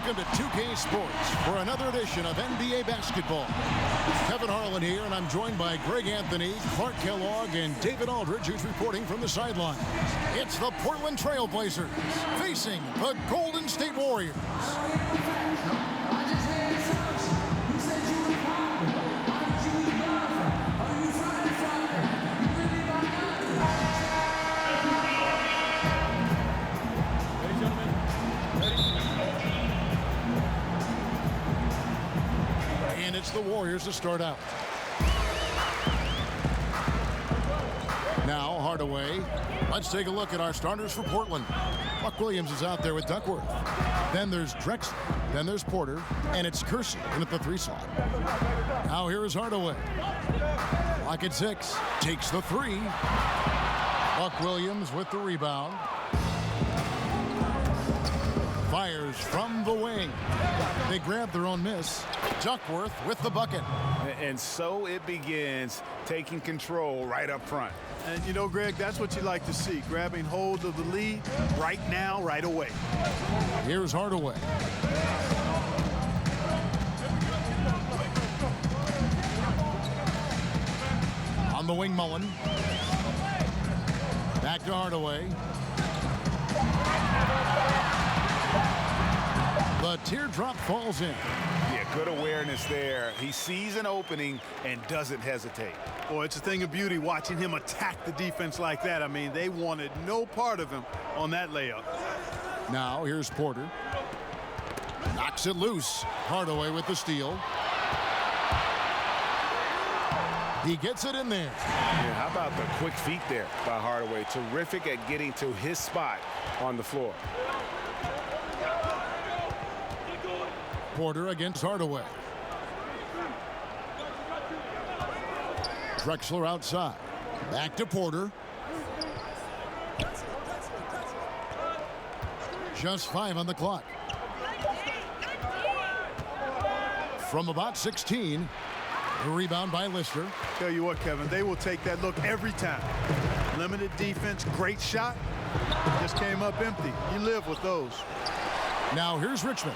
Welcome to 2K Sports for another edition of NBA basketball. Kevin Harlan here, and I'm joined by Greg Anthony, Clark Kellogg, and David Aldridge, who's reporting from the sideline. It's the Portland Trail Blazers facing the Golden State Warriors. And it's the Warriors to start out. Now Hardaway. Let's take a look at our starters for Portland. Buck Williams is out there with Duckworth. Then there's Drexler. Then there's Porter. And it's Kersey in at the 3 slot. Now here is Hardaway. Lock at 6. Takes the 3. Buck Williams with the rebound. Fires from the wing. They grab their own miss. Duckworth with the bucket. And so it begins, taking control right up front. And you know, Greg, that's what you like to see, grabbing hold of the lead right now, right away. Here's Hardaway. On the wing, Mullen. Back to Hardaway. The teardrop falls in. Yeah, good awareness there. He sees an opening and doesn't hesitate. Boy, it's a thing of beauty watching him attack the defense like that. I mean, they wanted no part of him on that layup. Now here's Porter. Knocks it loose. Hardaway with the steal. He gets it in there. Yeah, how about the quick feet there by Hardaway? Terrific at getting to his spot on the floor. Porter against Hardaway. Drexler outside. Back to Porter. Just 5 on the clock. From about 16, the rebound by Lister. Tell you what, Kevin, they will take that look every time. Limited defense, great shot. Just came up empty. You live with those. Now here's Richmond.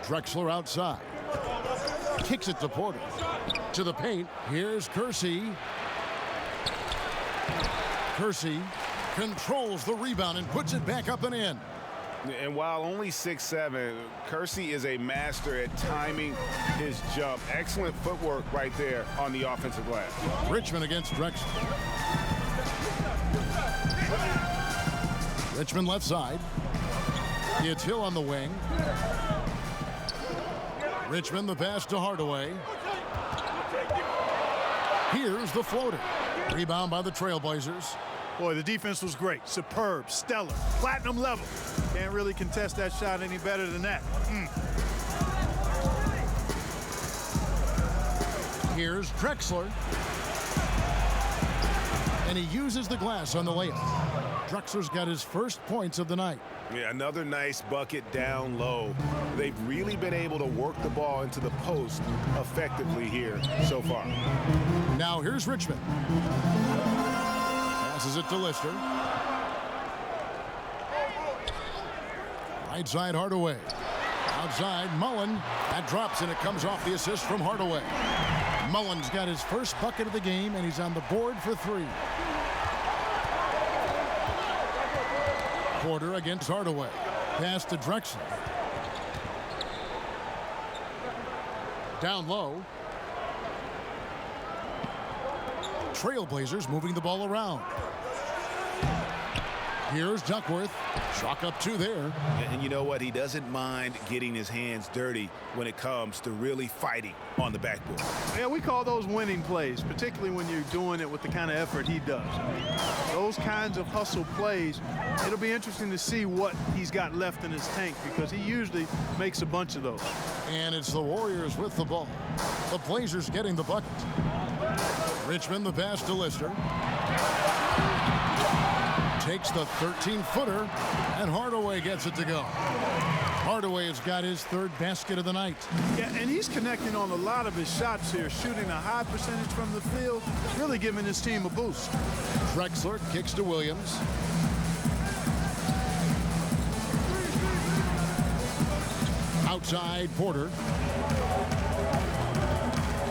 Drexler outside. Kicks it to Porter. To the paint. Here's Kersey. Kersey controls the rebound and puts it back up and in. And while only 6'7", Kersey is a master at timing his jump. Excellent footwork right there on the offensive glass. Richmond against Drexler. Richmond left side. It's Hill on the wing. Richmond the pass to Hardaway. Here's the floater. Rebound by the Trailblazers. Boy, the defense was great. Superb, stellar, platinum level. Can't really contest that shot any better than that. Here's Drexler. And he uses the glass on the layup. Drexler's got his first points of the night. Yeah, another nice bucket down low. They've really been able to work the ball into the post effectively here so far. Now here's Richmond. Passes it to Lister. Right side Hardaway. Outside Mullen. That drops and it comes off the assist from Hardaway. Mullen's got his first bucket of the game and he's on the board for 3. Porter against Hardaway. Pass to Drexler. Down low. Trailblazers moving the ball around. Here's Duckworth. Chalk up 2 there. And you know what? He doesn't mind getting his hands dirty when it comes to really fighting on the backboard. Yeah, we call those winning plays, particularly when you're doing it with the kind of effort he does. Those kinds of hustle plays, it'll be interesting to see what he's got left in his tank because he usually makes a bunch of those. And it's the Warriors with the ball. The Blazers getting the bucket. Richmond the pass to Lister. Takes the 13-footer, and Hardaway gets it to go. Hardaway has got his 3rd basket of the night. Yeah, and he's connecting on a lot of his shots here, shooting a high percentage from the field, really giving his team a boost. Drexler kicks to Williams. Outside Porter.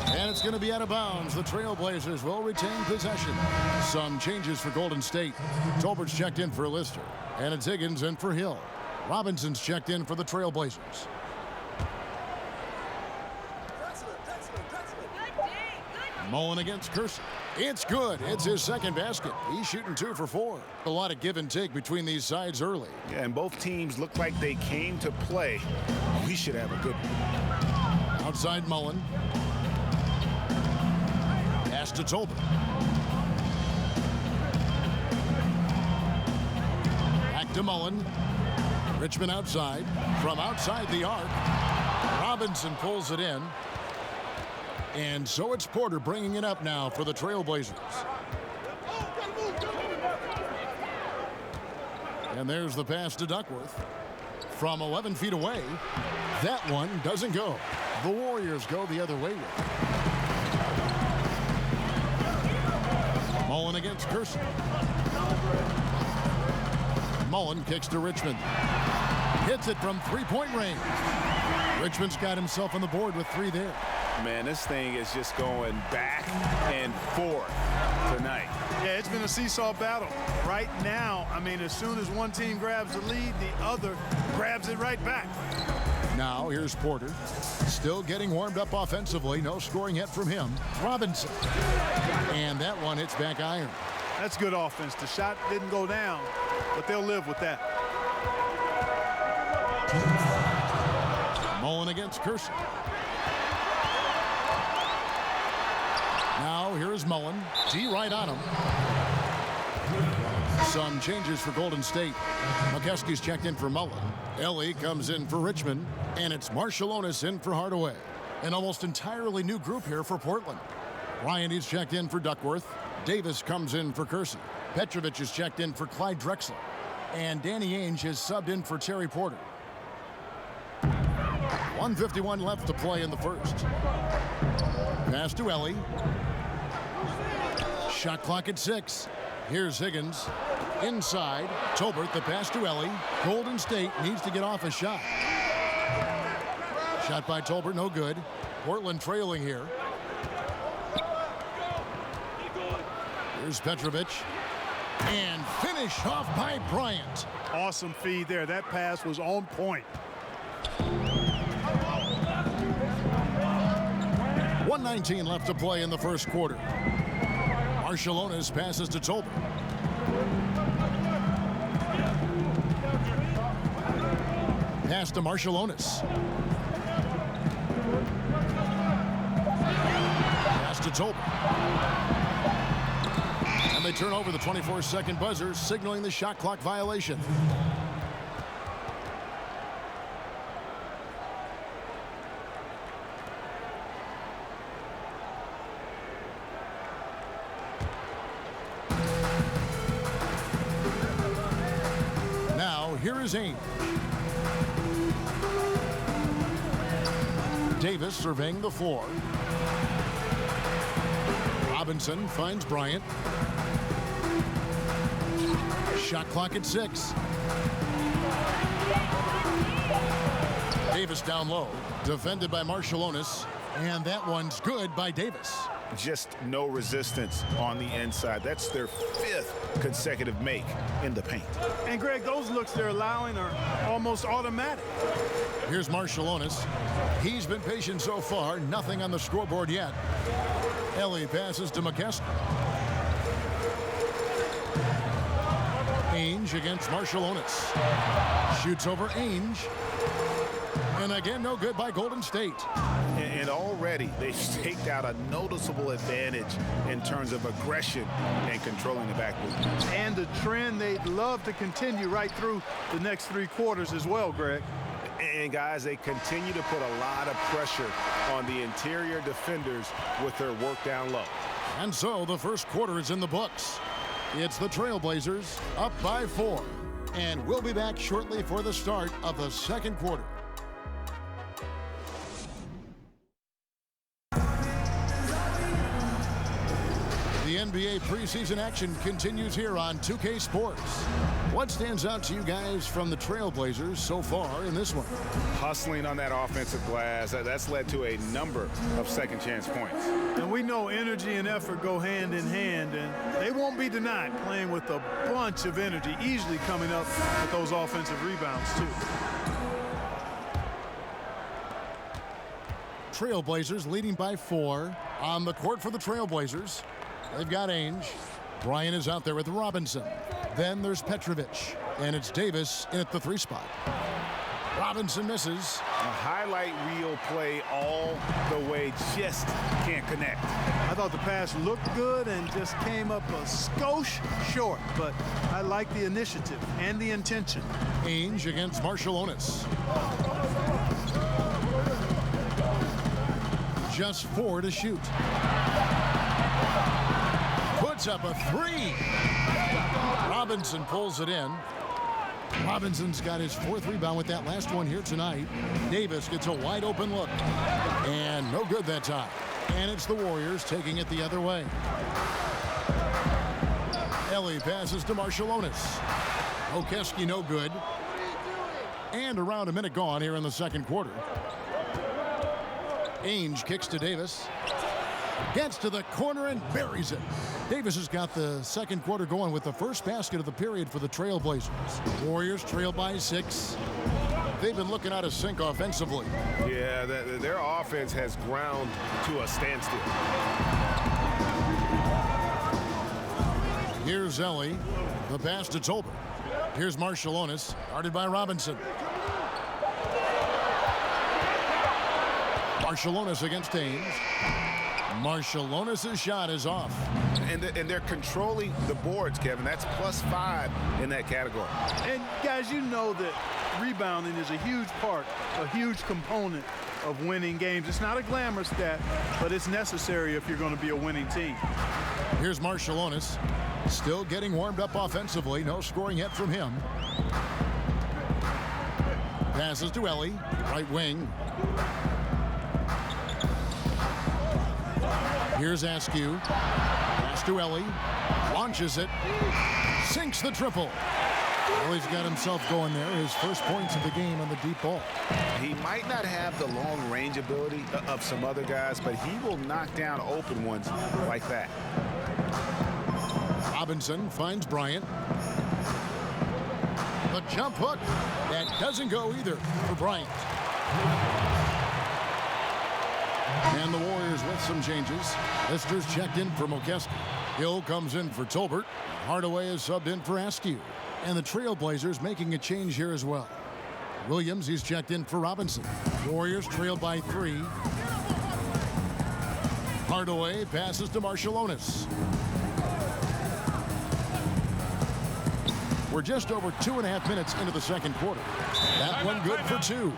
And it's going to be out of bounds. The Trailblazers will retain possession. Some changes for Golden State. Tolbert's checked in for Lister. And it's Higgins in for Hill. Robinson's checked in for the Trailblazers. Mullen against Kersey. It's good. It's his second basket. He's shooting 2 for 4. A lot of give and take between these sides early. Yeah, and both teams look like they came to play. We should have a good one. Outside Mullen. Pass to Tolbert. Back to Mullen. Richmond outside. From outside the arc. Robinson pulls it in. And so it's Porter bringing it up now for the Trailblazers. And there's the pass to Duckworth. From 11 feet away. That one doesn't go. The Warriors go the other way with it. Mullen against Kersey. Mullen kicks to Richmond. Hits it from three-point range. Richmond's got himself on the board with 3 there. Man, this thing is just going back and forth tonight. Yeah, it's been a seesaw battle. Right now, I mean, as soon as one team grabs the lead, the other grabs it right back. Now, here's Porter. Still getting warmed up offensively. No scoring yet from him. Robinson. And that one hits back iron. That's good offense. The shot didn't go down, but they'll live with that. Mullen against Kersey. Now, here is Mullen. D right on him. Some changes for Golden State. McKeskey's checked in for Mullen. Ellie comes in for Richmond. And it's Marshallonis in for Hardaway. An almost entirely new group here for Portland. Ryan is checked in for Duckworth. Davis comes in for Kersey. Petrovic is checked in for Clyde Drexler. And Danny Ainge has subbed in for Terry Porter. 1:51 left to play in the first. Pass to Ellie. Shot clock at 6. Here's Higgins. Inside. Tolbert, the pass to Ellie. Golden State needs to get off a shot. Shot by Tolbert, no good. Portland trailing here. Here's Petrovic. And finish off by Bryant. Awesome feed there. That pass was on point. 1:19 left to play in the first quarter. Marshallonis passes to Tolbert. Pass to Marshallonis. Pass to Tolbert. And they turn over the 24-second buzzer, signaling the shot clock violation. Here is Ainge. Davis surveying the floor. Robinson finds Bryant. Shot clock at 6. Davis down low. Defended by Marshallonis. And that one's good by Davis. Just no resistance on the inside. That's their 5th consecutive make in the paint. And Greg, those looks they're allowing are almost automatic. Here's Marshallonis. He's been patient so far. Nothing on the scoreboard yet. Ellie passes to McKeskey. Ainge against Marshallonis. Shoots over Ainge. And again, no good by Golden State. And already they've staked out a noticeable advantage in terms of aggression and controlling the backboard. And the trend they'd love to continue right through the next 3 quarters as well, Greg. And guys, they continue to put a lot of pressure on the interior defenders with their work down low. And so the first quarter is in the books. It's the Trailblazers up by 4. And we'll be back shortly for the start of the second quarter. The NBA preseason action continues here on 2K Sports. What stands out to you guys from the Trailblazers so far in this one? Hustling on that offensive glass, that's led to a number of second chance points. And we know energy and effort go hand in hand, and they won't be denied playing with a bunch of energy, easily coming up with those offensive rebounds too. Trailblazers leading by 4 on the court for the Trailblazers. They've got Ainge. Bryant is out there with Robinson. Then there's Petrovic, and it's Davis in at the 3 spot. Robinson misses. A highlight reel play all the way, just can't connect. I thought the pass looked good and just came up a skosh short, but I like the initiative and the intention. Ainge against Marciulionis. Just 4 to shoot. Puts up a 3. Robinson pulls it in. Robinson's got his 4th rebound with that last one here tonight. Davis gets a wide open look. And no good that time. And it's the Warriors taking it the other way. Ellie passes to Marciulionis. Okeski no good. And around a minute gone here in the second quarter. Ainge kicks to Davis. Gets to the corner and buries it. Davis has got the second quarter going with the first basket of the period for the Trailblazers. Warriors trail by 6. They've been looking out of sync offensively. Yeah, their offense has ground to a standstill. Here's Ellie. The pass to Tolbert. Here's Marciulionis, guarded by Robinson. Marciulionis against Ainge. Marciulionis' shot is off. And they're controlling the boards, Kevin. That's +5 in that category. And guys, you know that rebounding is a huge part, a huge component of winning games. It's not a glamour stat, but it's necessary if you're going to be a winning team. Here's Marciulionis, still getting warmed up offensively. No scoring yet from him. Passes to Ellie, right wing. Here's Askew. Pass to Ellie. Launches it. Sinks the triple. Ellie's got himself going there. His first points of the game on the deep ball. He might not have the long range ability of some other guys, but he will knock down open ones like that. Robinson finds Bryant. The jump hook. That doesn't go either for Bryant. And the Warriors with some changes. Lister's checked in for Okeski. Hill comes in for Tolbert. Hardaway is subbed in for Askew. And the Trailblazers making a change here as well. Williams, he's checked in for Robinson. Warriors trail by 3. Hardaway passes to Marciulionis. We're just over 2.5 minutes into the second quarter. That one good for 2.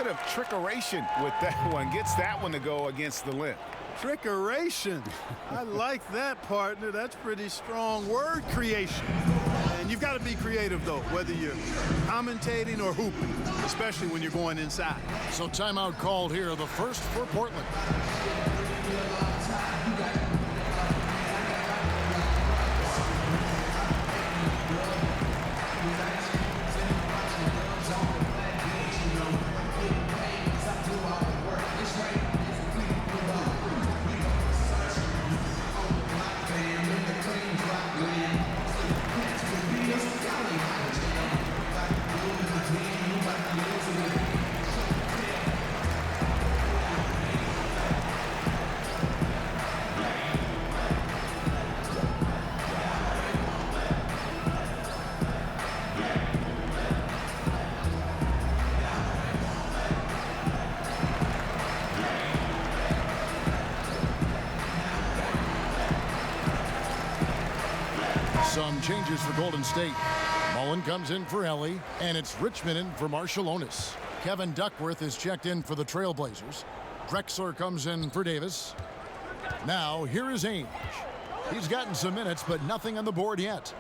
Of trickeration with that one. Gets that one to go against the limb. Trickeration. I like that, partner. That's pretty strong word creation. And you've got to be creative, though, whether you're commentating or hooping, especially when you're going inside. So timeout called here, the first for Portland. Some changes for Golden State. Mullen comes in for Ellie, and it's Richmond in for Marciulionis. Kevin Duckworth is checked in for the Trailblazers. Drexler comes in for Davis. Now, here is Ainge. He's gotten some minutes, but nothing on the board yet.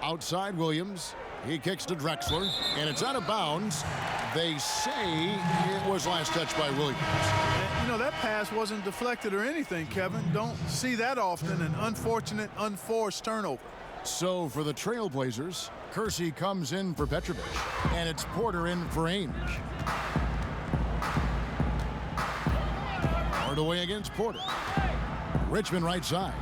Outside Williams. He kicks to Drexler, and it's out of bounds. They say it was last touched by Williams. You know, that pass wasn't deflected or anything, Kevin. Don't see that often, an unfortunate, unforced turnover. So for the Trailblazers, Kersey comes in for Petrovic, and it's Porter in for Ainge. Hardaway against Porter. Richmond right side.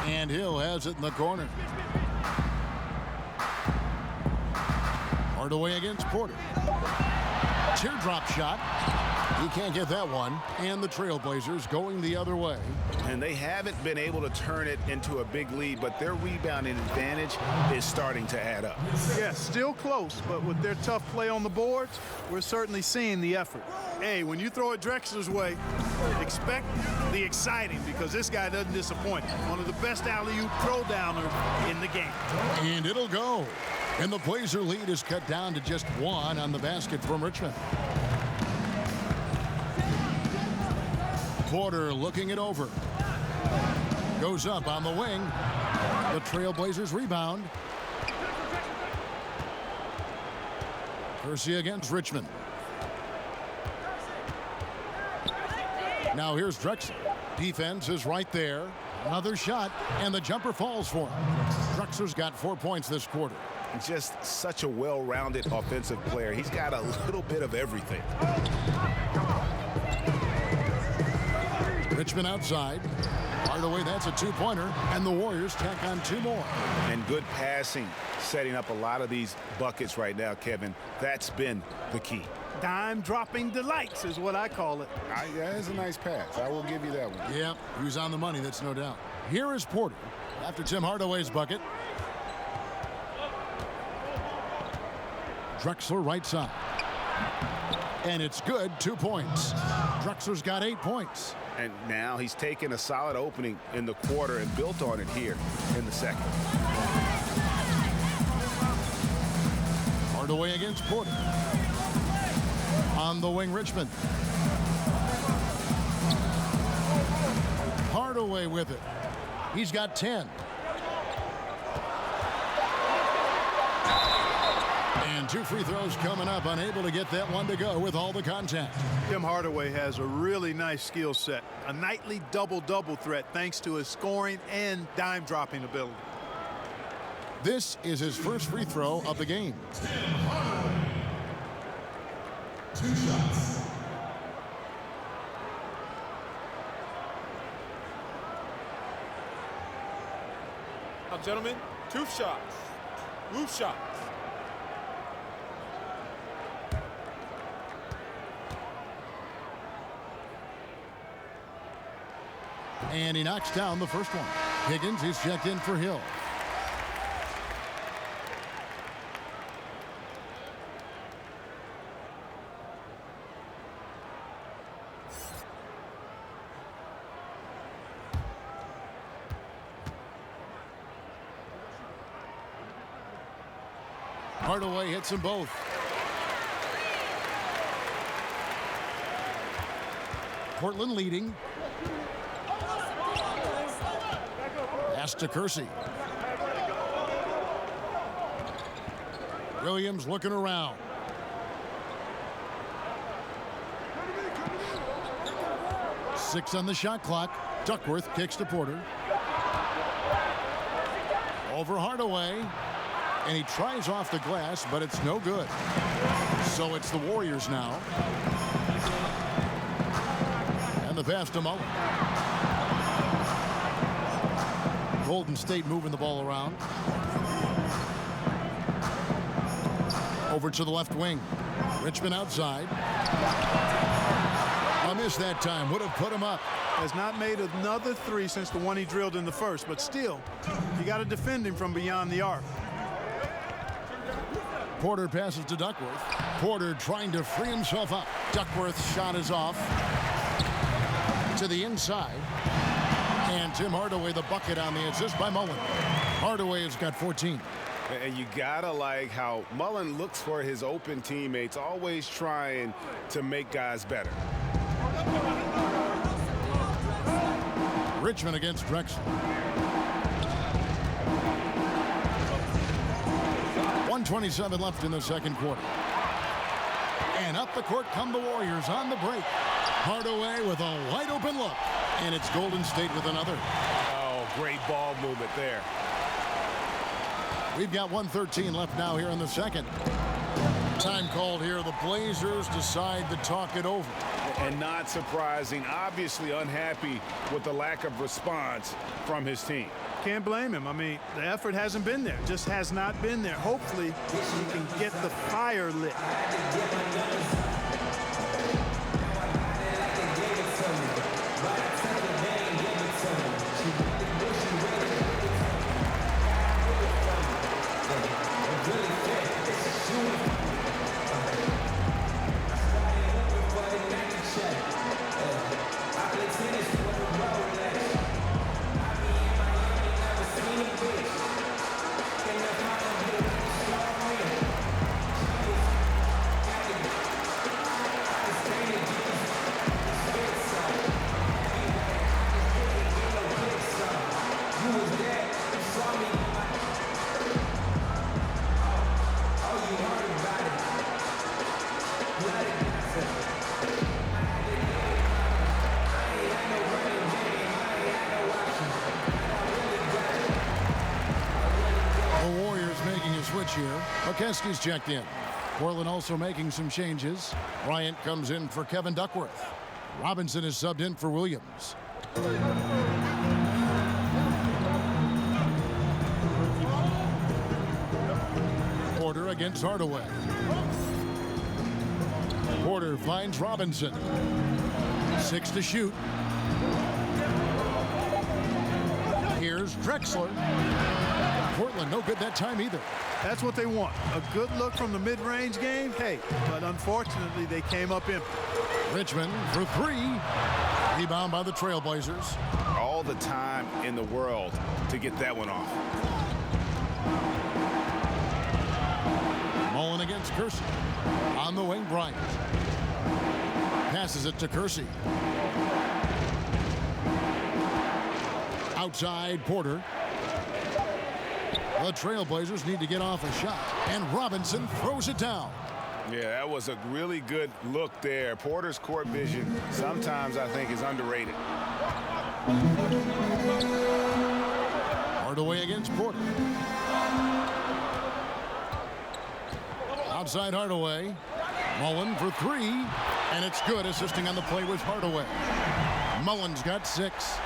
And Hill has it in the corner. Hardaway against Porter. Teardrop shot. He can't get that one. And the Trailblazers going the other way. And they haven't been able to turn it into a big lead, but their rebounding advantage is starting to add up. Yeah, still close, but with their tough play on the boards, we're certainly seeing the effort. Hey, when you throw it Drexler's way, expect the exciting, because this guy doesn't disappoint. One of the best alley-oop throw-downers in the game. And it'll go. And the Blazer lead is cut down to just one on the basket from Richmond. Porter looking it over. Goes up on the wing. The Trailblazers rebound. Kersey against Richmond. Now here's Drexler. Defense is right there. Another shot, and the jumper falls for him. Drexler's got 4 points this quarter. Just such a well-rounded offensive player. He's got a little bit of everything. Richmond outside. Hardaway, that's a two-pointer, and the Warriors tack on two more. And good passing, setting up a lot of these buckets right now, Kevin. That's been the key. Dime-dropping delights is what I call it. Yeah, it's a nice pass. I will give you that one. Yeah, he was on the money, that's no doubt. Here is Porter after Tim Hardaway's bucket. Drexler right side. And it's good, 2 points. Drexler's got 8 points. And now he's taken a solid opening in the quarter and built on it here in the second. Hardaway against Porter. On the wing, Richmond. Hardaway with it. He's got 10. And 2 free throws coming up, unable to get that one to go with all the contact. Tim Hardaway has a really nice skill set, a nightly double-double threat thanks to his scoring and dime-dropping ability. This is his first free throw of the game. 2 shots. Now, gentlemen, 2 shots. Roof shots. And he knocks down the first one. Higgins is checked in for Hill. Hardaway hits them both. Portland leading. Pass to Kersey. Williams looking around. Six on the shot clock. Duckworth kicks to Porter. Over Hardaway. And he tries off the glass, but it's no good. So it's the Warriors now. And the pass to Mullen. Golden State moving the ball around. Over to the left wing. Richmond outside. A miss that time. Would have put him up. Has not made another 3 since the one he drilled in the first, but still, you got to defend him from beyond the arc. Porter passes to Duckworth. Porter trying to free himself up. Duckworth's shot is off. To the inside. And Tim Hardaway the bucket on the assist by Mullen. Hardaway has got 14. And you gotta like how Mullen looks for his open teammates, always trying to make guys better. Richmond against Drexler. 1:27 left in the second quarter. And up the court come the Warriors on the break. Hardaway with a wide open look. And it's Golden State with another. Oh, great ball movement there. We've got 1:13 left now here in the second. Time called here. The Blazers decide to talk it over. And not surprising, obviously unhappy with the lack of response from his team. Can't blame him. I mean, the effort hasn't been there. Just has not been there. Hopefully, he can get the fire lit. Here. McKeskey's checked in. Portland also making some changes. Bryant comes in for Kevin Duckworth. Robinson is subbed in for Williams. Porter against Hardaway. Porter finds Robinson. 6 to shoot. Here's Drexler. Portland no good that time either. That's what they want. A good look from the mid-range game. Hey, but unfortunately, they came up empty. Richmond for 3. Rebound by the Trailblazers. All the time in the world to get that one off. Mullen against Kersey. On the wing, Bryant. Passes it to Kersey. Outside, Porter. The Trailblazers need to get off a shot, and Robinson throws it down. Yeah, that was a really good look there. Porter's court vision sometimes I think is underrated. Hardaway against Porter. Outside Hardaway. Mullen for 3, and it's good. Assisting on the play was Hardaway. Mullen's got 6.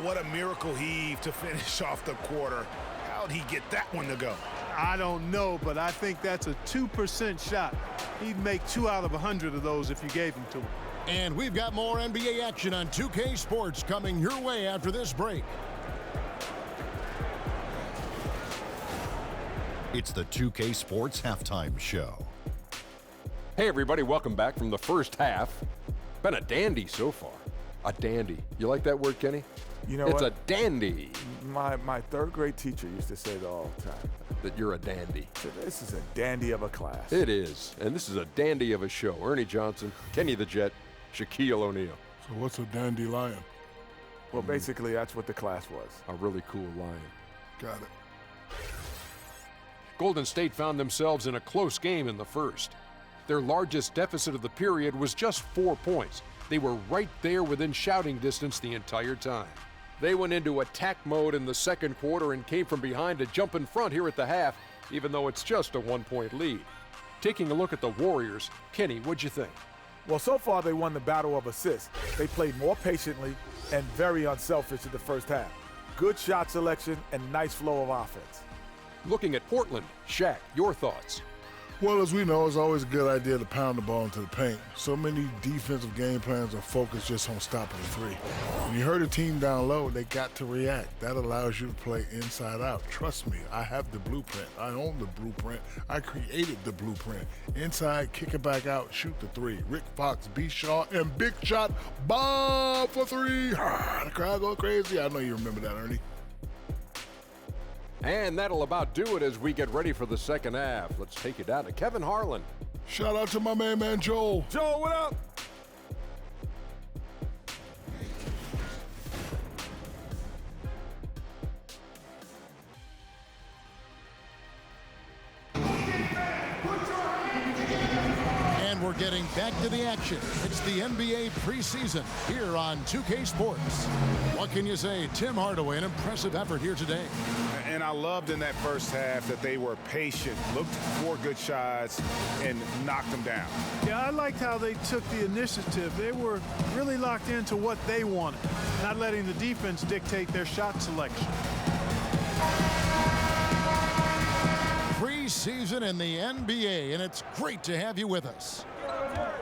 What a miracle heave to finish off the quarter. How'd he get that one to go? I don't know, but I think that's a 2% shot. He'd make 2 out of 100 of those if you gave him to him. And we've got more NBA action on 2K Sports coming your way after this break. It's the 2K Sports Halftime Show. Hey everybody, welcome back from the first half. Been a dandy so far. A dandy. You like that word, Kenny? You know it's what? a dandy. My third grade teacher used to say that all the time. That you're a dandy. So this is a dandy of a class. It is. And this is a dandy of a show. Ernie Johnson, Kenny the Jet, Shaquille O'Neal. So what's a dandelion? Well, basically, that's what the class was. A really cool lion. Got it. Golden State found themselves in a close game in the first. Their largest deficit of the period was just 4 points. They were right there within shouting distance the entire time. They went into attack mode in the second quarter and came from behind to jump in front here at the half, even though it's just a 1-point lead. Taking a look at the Warriors, Kenny, what'd you think? Well, so far they won the battle of assists. They played more patiently and very unselfish in the first half. Good shot selection and nice flow of offense. Looking at Portland, Shaq, your thoughts? Well, as we know, it's always a good idea to pound the ball into the paint. So many defensive game plans are focused just on stopping the 3. When you hurt a team down low, they got to react. That allows you to play inside out. Trust me, I have the blueprint. I own the blueprint. I created the blueprint. Inside, kick it back out, shoot the 3. Rick Fox, B. Shaw, and big shot, Bob for 3. The crowd go crazy. I know you remember that, Ernie. And that'll about do it as we get ready for the second half. Let's take it down to Kevin Harlan. Shout out to my man Joel. Joel, what up? we're getting back to the action. It's the NBA preseason here on 2K Sports. What can you say? Tim Hardaway, an impressive effort here today. And I loved in that first half that they were patient, looked for good shots, and knocked them down. Yeah, I liked how they took the initiative. They were really locked into what they wanted, not letting the defense dictate their shot selection. Preseason in the NBA, and it's great to have you with us.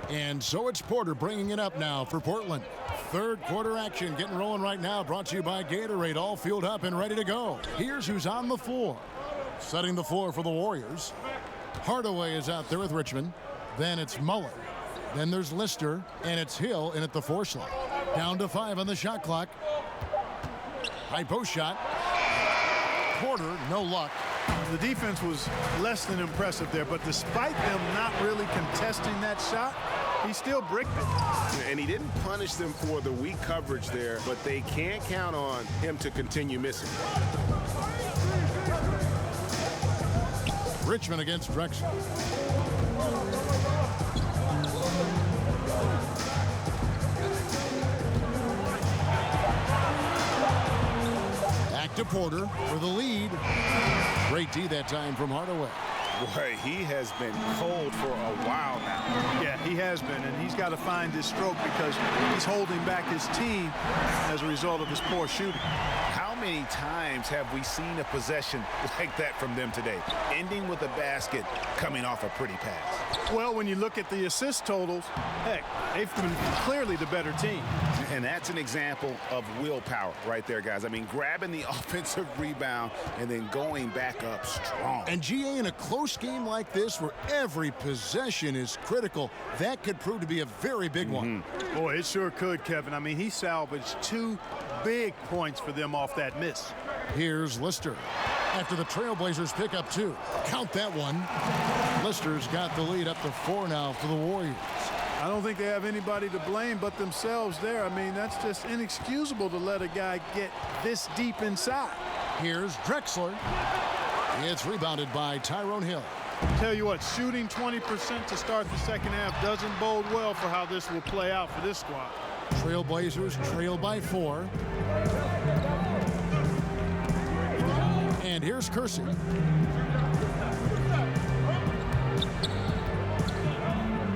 And so it's Porter bringing it up now for Portland. Third quarter action getting rolling right now, brought to you by Gatorade, all fueled up and ready to go. Here's who's on the floor. Setting the floor for the Warriors. Hardaway is out there with Richmond. Then it's Muller. Then there's Lister, and it's Hill in at the 4 slot. Down to 5 on the shot clock. High post shot. Porter, no luck. The defense was less than impressive there, but despite them not really contesting that shot, he still bricked it. And he didn't punish them for the weak coverage there, but they can't count on him to continue missing. Richmond against Drexler. Back to Porter for the lead. Great D that time from Hardaway. Boy, he has been cold for a while now. Yeah, he has been, and he's got to find his stroke because he's holding back his team as a result of his poor shooting. How many times have we seen a possession like that from them today, ending with a basket coming off a pretty pass? Well, when you look at the assist totals, heck, they've been clearly the better team. And that's an example of willpower right there, guys. I mean, grabbing the offensive rebound and then going back up strong. And GA, in a close game like this where every possession is critical, that could prove to be a very big one. Boy, it sure could, Kevin. I mean, he salvaged 2 big points for them off that miss. Here's Lister. After the Trailblazers pick up 2. Count that one. Lister's got the lead up to 4 now for the Warriors. I don't think they have anybody to blame but themselves there. I mean, that's just inexcusable to let a guy get this deep inside. Here's Drexler. It's rebounded by Tyrone Hill. Tell you what, shooting 20% to start the second half doesn't bode well for how this will play out for this squad. Trailblazers trail by 4. And here's Kersey.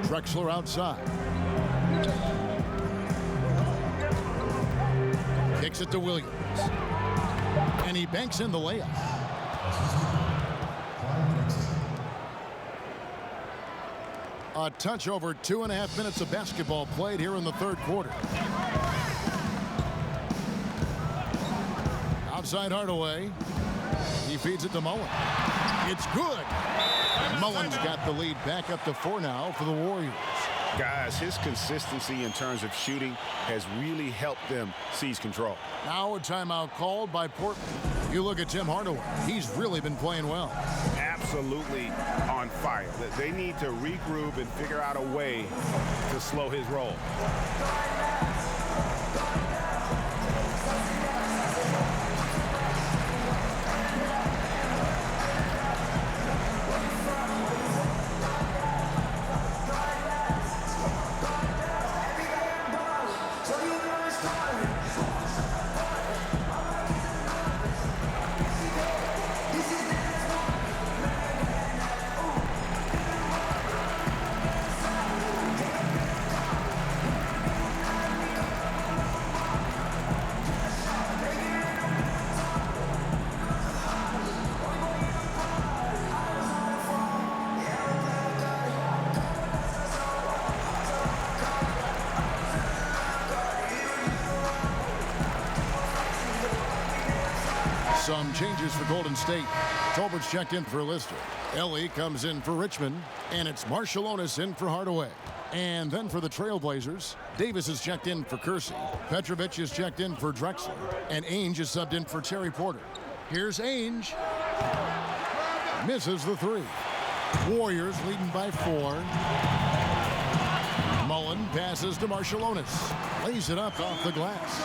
Drexler outside. Kicks it to Williams. And he banks in the layup. A touch over 2.5 minutes of basketball played here in the third quarter. Outside Hardaway. He feeds it to Mullen. It's good. Mullen's got the lead back up to 4 now for the Warriors. Guys, his consistency in terms of shooting has really helped them seize control. Now a timeout called by Portland. You look at Tim Hardaway. He's really been playing well. Absolutely on fire. They need to regroup and figure out a way to slow his roll. Some changes for Golden State. Tolbert's checked in for Lister. Ellie comes in for Richmond. And it's Marshallonis in for Hardaway. And then for the Trailblazers, Davis is checked in for Kersey. Petrovic is checked in for Drexler. And Ainge is subbed in for Terry Porter. Here's Ainge. Misses the 3. Warriors leading by 4. Mullen passes to Marciulionis. Lays it up off the glass.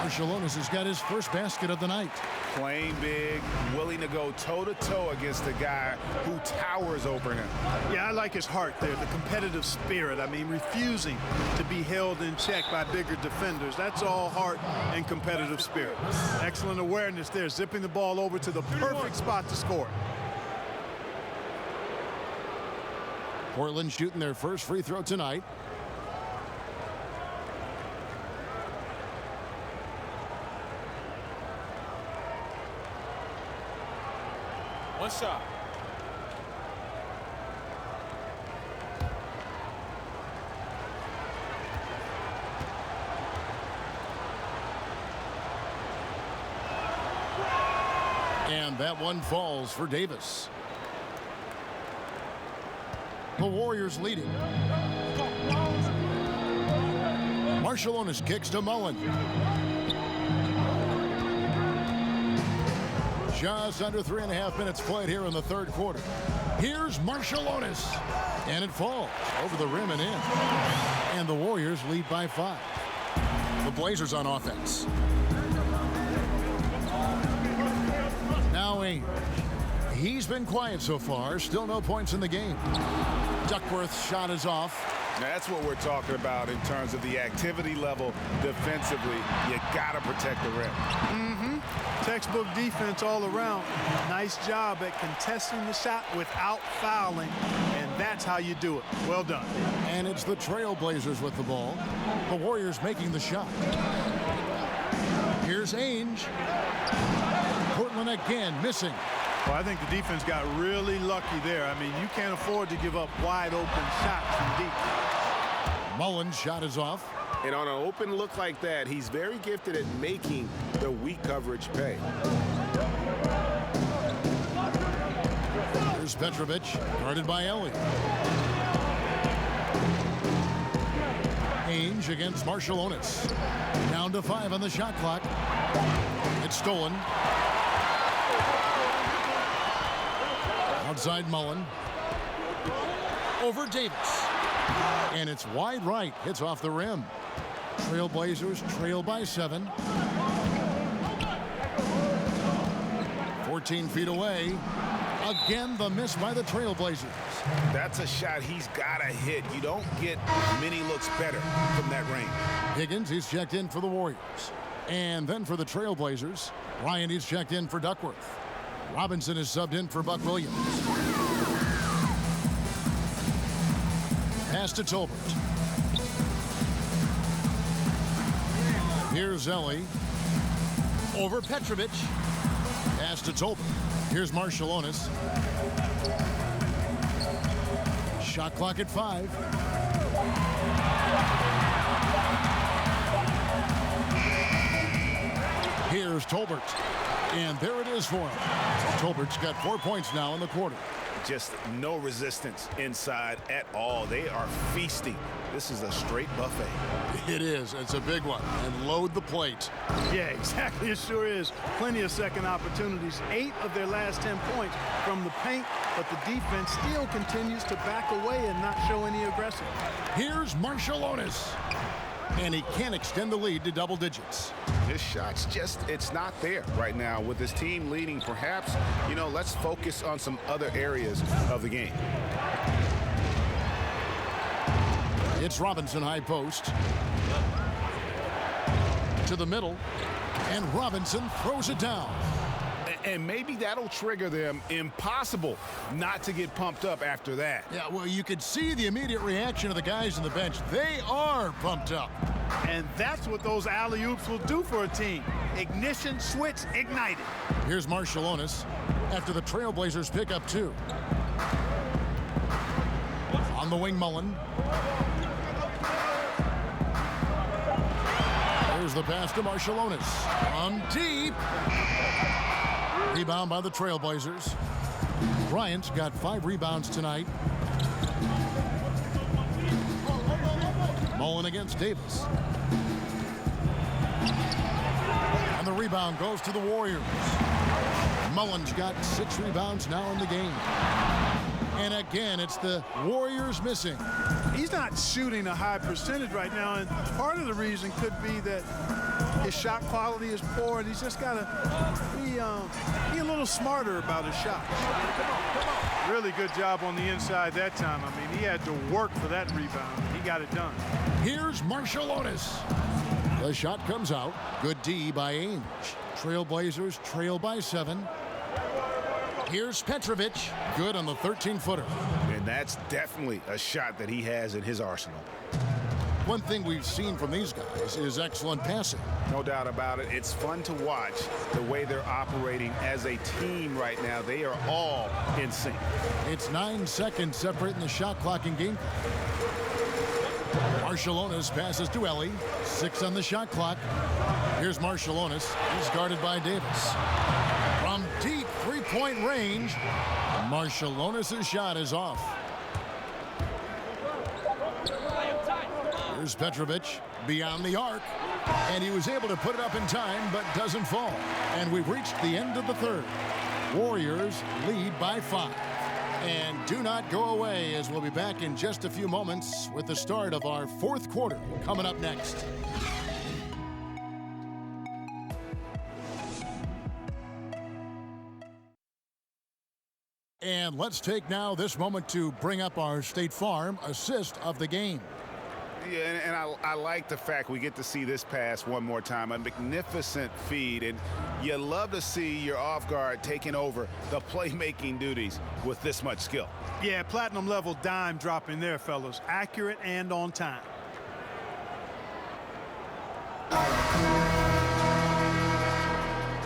Marciulionis has got his first basket of the night. Playing big, willing to go toe-to-toe against a guy who towers over him. Yeah, I like his heart there, the competitive spirit. I mean, refusing to be held in check by bigger defenders. That's all heart and competitive spirit. Excellent awareness there, zipping the ball over to the perfect spot to score. Portland shooting their first free throw tonight. One shot. And that one falls for Davis. The Warriors leading. Marciulionis kicks to Mullen. Just under 3.5 minutes played here in the third quarter. Here's Marciulionis. And it falls over the rim and in. And the Warriors lead by 5. The Blazers on offense. Now Ainge. He's been quiet so far. Still no points in the game. Duckworth's shot is off. That's what we're talking about in terms of the activity level defensively. You got to protect the rim. Textbook defense all around. Nice job at contesting the shot without fouling, and that's how you do it. Well done. And it's the Trailblazers with the ball. The Warriors making the shot. Here's Ainge. Portland again missing. Well, I think the defense got really lucky there. I mean, you can't afford to give up wide open shots from deep. Mullen's shot is off. And on an open look like that, he's very gifted at making the weak coverage pay. Here's Petrovic, guarded by Ellie. Ainge against Marciulionis. Down to 5 on the shot clock. It's stolen. Outside Mullen. Over Davis. And it's wide right. Hits off the rim. Trailblazers trail by 7. 14 feet away. Again, the miss by the Trailblazers. That's a shot he's got to hit. You don't get many looks better from that range. Higgins, he's checked in for the Warriors. And then for the Trailblazers, Ryan, he's checked in for Duckworth. Robinson is subbed in for Buck Williams. Pass to Tolbert. Here's Ellie. Over Petrovic. Pass to Tolbert. Here's Marciulionis. Shot clock at 5. Here's Tolbert. And there it is for him. Tolbert's got 4 points now in the quarter. Just no resistance inside at all. They are feasting. This is a straight buffet. It is. It's a big one. And load the plate. Yeah, exactly. It sure is. Plenty of second opportunities. 8 of their last 10 points from the paint, but the defense still continues to back away and not show any aggression. Here's Marciulionis. And he can't extend the lead to double digits. His shot's just, it's not there right now. With his team leading, perhaps, let's focus on some other areas of the game. It's Robinson high post. To the middle. And Robinson throws it down. And maybe that'll trigger them. Impossible not to get pumped up after that. Yeah, well, you could see the immediate reaction of the guys on the bench. They are pumped up. And that's what those alley-oops will do for a team. Ignition switch ignited. Here's Marciulionis after the Trailblazers pick up 2. On the wing, Mullen. Here's the pass to Marciulionis. From deep. Rebound by the Trailblazers. Bryant's got 5 rebounds tonight. Mullen against Davis. And the rebound goes to the Warriors. Mullen's got 6 rebounds now in the game. And again, it's the Warriors missing. He's not shooting a high percentage right now, and part of the reason could be that his shot quality is poor, and he's just got to be a little smarter about his shots. Really good job on the inside that time. I mean, he had to work for that rebound. He got it done. Here's Marciulionis. The shot comes out. Good D by Ainge. Trailblazers trail by 7. Here's Petrovic. Good on the 13-footer. And that's definitely a shot that he has in his arsenal. One thing we've seen from these guys is excellent passing. No doubt about it. It's fun to watch the way they're operating as a team right now. They are all in sync. It's 9 seconds separating the shot clock and game clock. Marciulionis passes to Ellie. 6 on the shot clock. Here's Marciulionis. He's guarded by Davis. From deep three-point range, Marciulionis' shot is off. Here's Petrovic beyond the arc, and he was able to put it up in time, but doesn't fall. And we've reached the end of the third. Warriors lead by 5. And do not go away, as we'll be back in just a few moments with the start of our fourth quarter coming up next. And let's take now this moment to bring up our State Farm assist of the game. Yeah, and I like the fact we get to see this pass one more time. A magnificent feed, and you love to see your off guard taking over the playmaking duties with this much skill. Yeah, platinum level dime dropping there, fellas. Accurate and on time.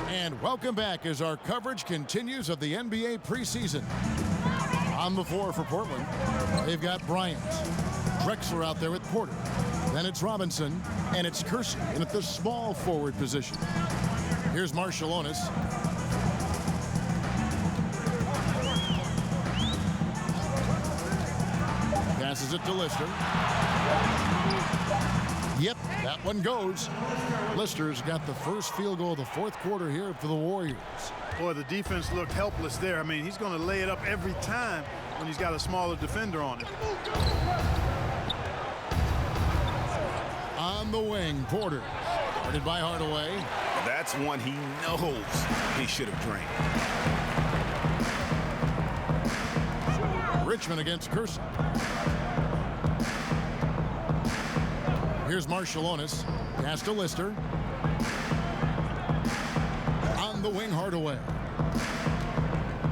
And welcome back as our coverage continues of the NBA preseason. On the floor for Portland, they've got Bryant. Drexler out there with Porter. Then it's Robinson, and it's Kersey in at the small forward position. Here's Marciulionis. Passes it to Lister. Yep, that one goes. Lister's got the first field goal of the fourth quarter here for the Warriors. Boy, the defense looked helpless there. I mean, he's going to lay it up every time when he's got a smaller defender on it. On the wing, Porter. Guarded by Hardaway. That's one he knows he should have drained. Richmond against Kersey. Here's Marciulionis. Pass to Lister. On the wing, Hardaway.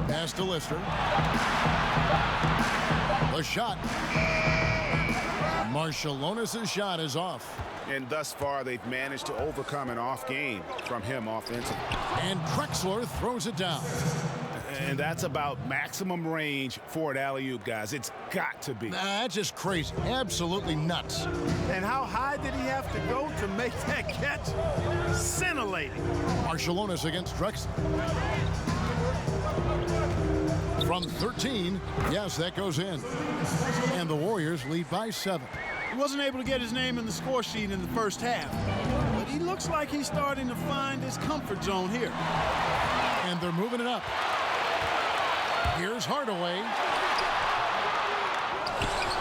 Pass to Lister. The shot. Marciulionis' shot is off. And thus far, they've managed to overcome an off game from him offensively. And Drexler throws it down. And that's about maximum range for an alley-oop, guys. It's got to be. That's just crazy. Absolutely nuts. And how high did he have to go to make that catch? Scintillating. Marciulionis against Drexler. From 13, yes, that goes in. And the Warriors lead by 7. He wasn't able to get his name in the score sheet in the first half. But he looks like he's starting to find his comfort zone here. And they're moving it up. Here's Hardaway.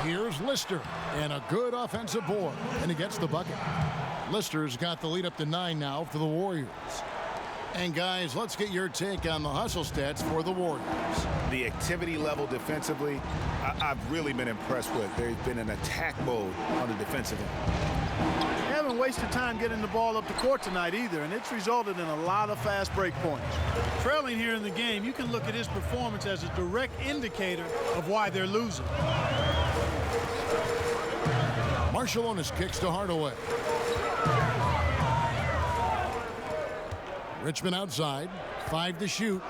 Here's Lister. And a good offensive board. And he gets the bucket. Lister's got the lead up to 9 now for the Warriors. And guys, let's get your take on the hustle stats for the Warriors. The activity level defensively, I've really been impressed with. They've been in attack mode on the defensive end. They haven't wasted time getting the ball up the court tonight either, and it's resulted in a lot of fast break points. Trailing here in the game, you can look at his performance as a direct indicator of why they're losing. Marciulionis kicks to Hardaway. Richmond outside, 5 to shoot.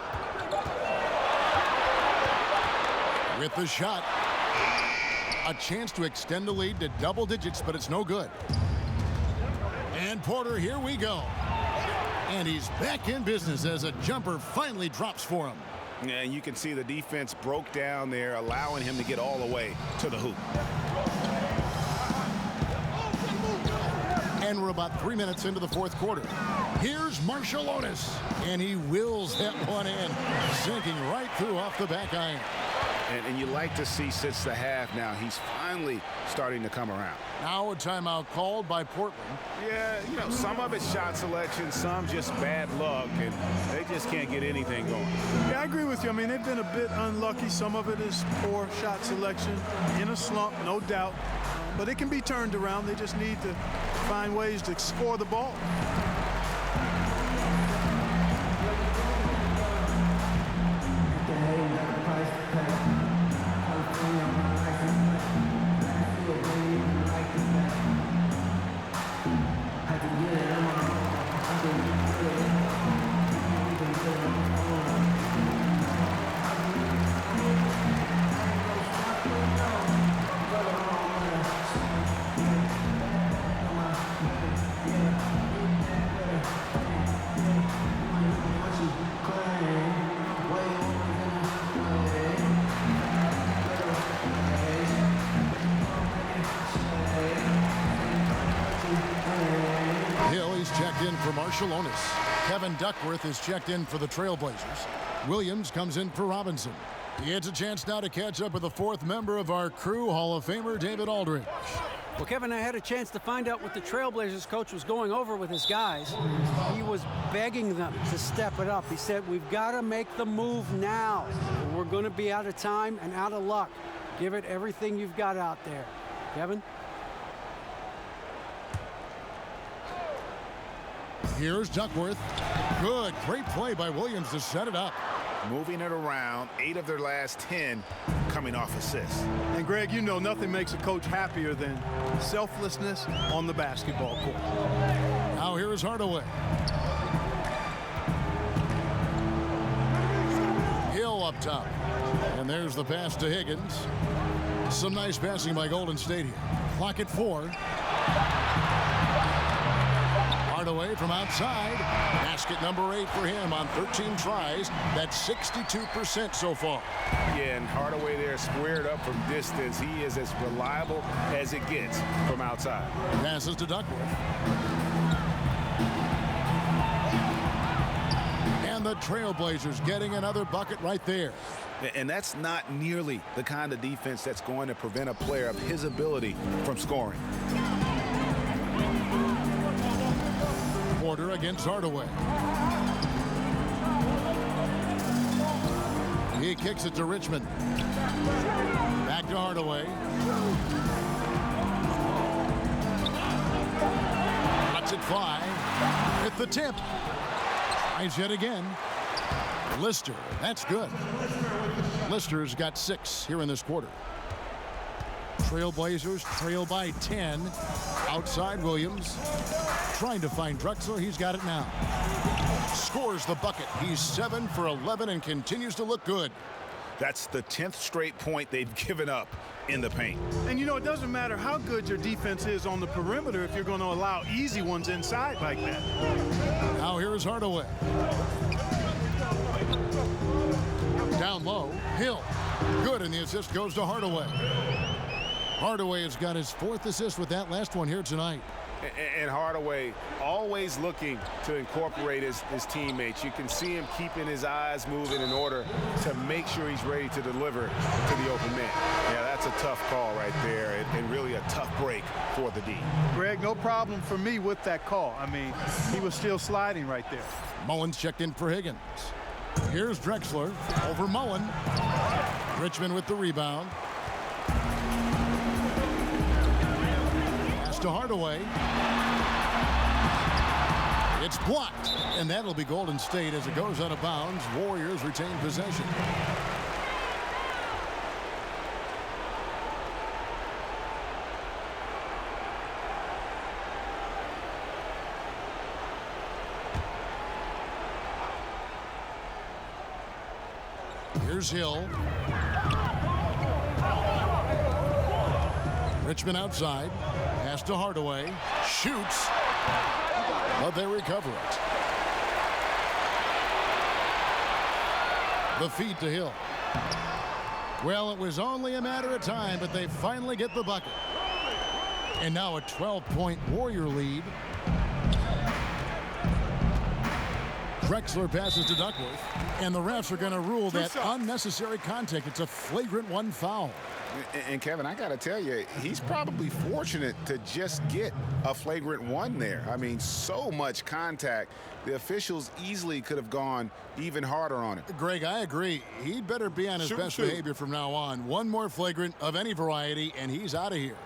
With the shot, a chance to extend the lead to double digits, but it's no good. And Porter, here we go. And he's back in business as a jumper finally drops for him. Yeah, and you can see the defense broke down there, allowing him to get all the way to the hoop. And we're about 3 minutes into the fourth quarter. Here's Marciulionis, and he wills that one in, sinking right through off the back iron. And you like to see since the half now, he's finally starting to come around. Now a timeout called by Portland. Yeah, you know, some of it's shot selection, some just bad luck, and they just can't get anything going. Yeah, I agree with you. I mean, they've been a bit unlucky. Some of it is poor shot selection, in a slump, no doubt. But it can be turned around. They just need to find ways to score the ball. Kevin Duckworth is checked in for the Trailblazers. Williams comes in for Robinson. He gets a chance now to catch up with the fourth member of our crew, Hall of Famer David Aldridge. Well, Kevin, I had a chance to find out what the Trailblazers coach was going over with his guys. He was begging them to step it up. He said, we've got to make the move now. We're going to be out of time and out of luck. Give it everything you've got out there. Kevin? Here's Duckworth. Good, great play by Williams to set it up. Moving it around, 8 of their last 10 coming off assists. And Greg, you know nothing makes a coach happier than selflessness on the basketball court. Now here is Hardaway. Hill up top. And there's the pass to Higgins. Some nice passing by Golden State here. Clock at 4. Hardaway from outside. Basket number 8 for him on 13 tries. That's 62% so far. Yeah, and Hardaway there squared up from distance. He is as reliable as it gets from outside. Passes to Duckworth. And the Trailblazers getting another bucket right there. And that's not nearly the kind of defense that's going to prevent a player of his ability from scoring. Porter against Hardaway. He kicks it to Richmond. Back to Hardaway. Lets it fly. Hit the tip. Tries yet again. Lister, that's good. Lister's got 6 here in this quarter. Trailblazers trail by 10. Outside Williams. Trying to find Drexler. He's got it now. Scores the bucket. He's 7 for 11 and continues to look good. That's the 10th straight point they've given up in the paint. And you know, it doesn't matter how good your defense is on the perimeter if you're going to allow easy ones inside like that. Now here's Hardaway. Down low. Hill. Good, and the assist goes to Hardaway. Hardaway has got his 4th assist with that last one here tonight. And Hardaway always looking to incorporate his teammates. You can see him keeping his eyes moving in order to make sure he's ready to deliver to the open man. Yeah, that's a tough call right there, and really a tough break for the D. Greg, no problem for me with that call. I mean, he was still sliding right there. Mullins checked in for Higgins. Here's Drexler over Mullen. Richmond with the rebound. To Hardaway. It's blocked, and that'll be Golden State as it goes out of bounds. Warriors retain possession. Here's Hill. Richmond outside. Pass to Hardaway. Shoots. But they recover it. The feed to Hill. Well, it was only a matter of time, but they finally get the bucket. And now a 12-point Warrior lead. Drexler passes to Duckworth, and the refs are going to rule that unnecessary contact. It's a flagrant one foul. And Kevin, I got to tell you, he's probably fortunate to just get a flagrant one there. I mean, so much contact. The officials easily could have gone even harder on it. Greg, I agree. He'd better be on his best behavior from now on. One more flagrant of any variety, and he's out of here.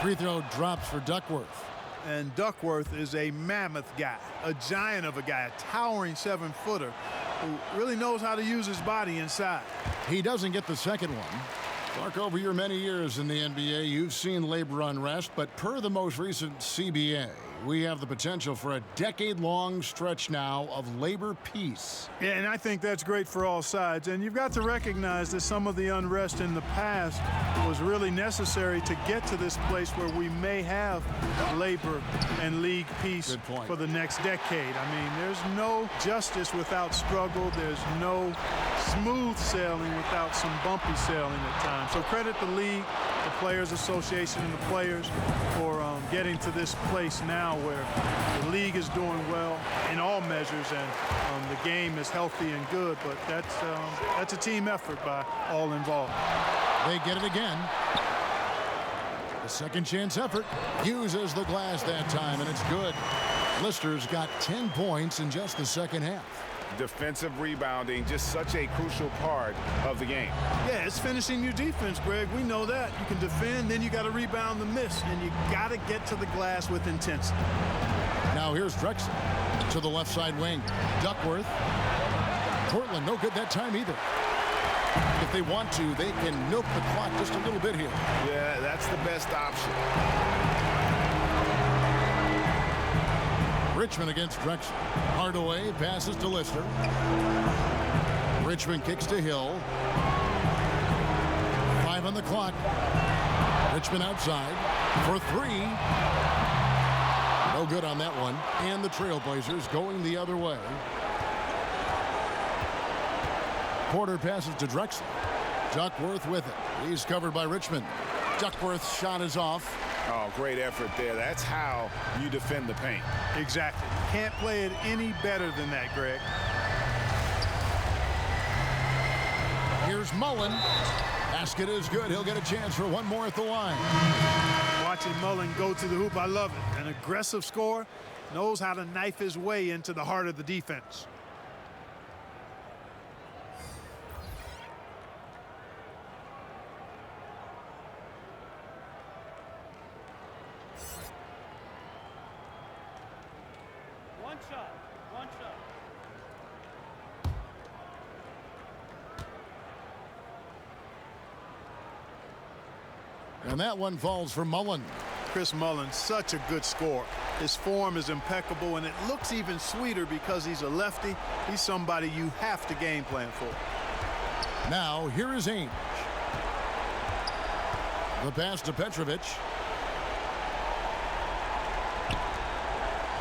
Free throw drops for Duckworth. And Duckworth is a mammoth guy, a giant of a guy, a towering 7-footer who really knows how to use his body inside. He doesn't get the second one. Clark, over your many years in the NBA, you've seen labor unrest, but per the most recent CBA, we have the potential for a decade-long stretch now of labor peace. Yeah, and I think that's great for all sides. And you've got to recognize that some of the unrest in the past was really necessary to get to this place where we may have labor and league peace for the next decade. I mean, there's no justice without struggle. There's no smooth sailing without some bumpy sailing at times. So credit the league, the Players Association, and the players for getting to this place now where the league is doing well in all measures and the game is healthy and good, but that's a team effort by all involved. They get it again. The second chance effort uses the glass that time, and it's good. Lister's got 10 points in just the second half. Defensive rebounding, just such a crucial part of the game. Yeah, it's finishing your defense, Greg. We know that. You can defend, then you got to rebound the miss, and you got to get to the glass with intensity. Now here's Drexler to the left side wing. Duckworth. Portland, no good that time either. If they want to, they can milk the clock just a little bit here. Yeah, that's the best option. Richmond against Drexler. Hardaway passes to Lister. Richmond kicks to Hill. 5 on the clock. Richmond outside for 3. No good on that one. And the Trailblazers going the other way. Porter passes to Drexler. Duckworth with it. He's covered by Richmond. Duckworth's shot is off. Oh, great effort there. That's how you defend the paint. Exactly. Can't play it any better than that, Greg. Here's Mullen. Basket is good. He'll get a chance for one more at the line. Watching Mullen go to the hoop, I love it. An aggressive scorer, knows how to knife his way into the heart of the defense. One shot. And that one falls for Mullen. Chris Mullen, such a good scorer. His form is impeccable, and it looks even sweeter because he's a lefty. He's somebody you have to game plan for. Now, here is Ainge. The pass to Petrovic.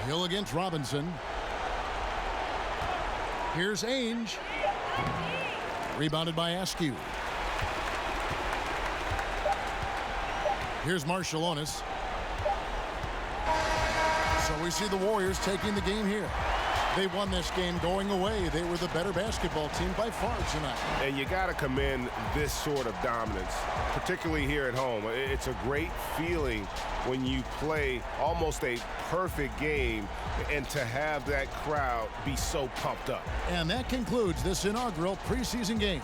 Hill against Robinson. Here's Ainge. Rebounded by Askew. Here's Marciulionis. So we see the Warriors taking the game here. They won this game going away. They were the better basketball team by far tonight. And you got to commend this sort of dominance, particularly here at home. It's a great feeling when you play almost a perfect game and to have that crowd be so pumped up. And that concludes this inaugural preseason game.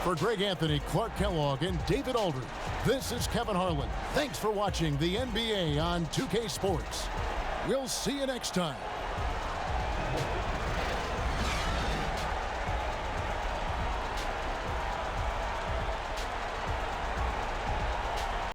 For Greg Anthony, Clark Kellogg, and David Aldridge, this is Kevin Harlan. Thanks for watching the NBA on 2K Sports. We'll see you next time.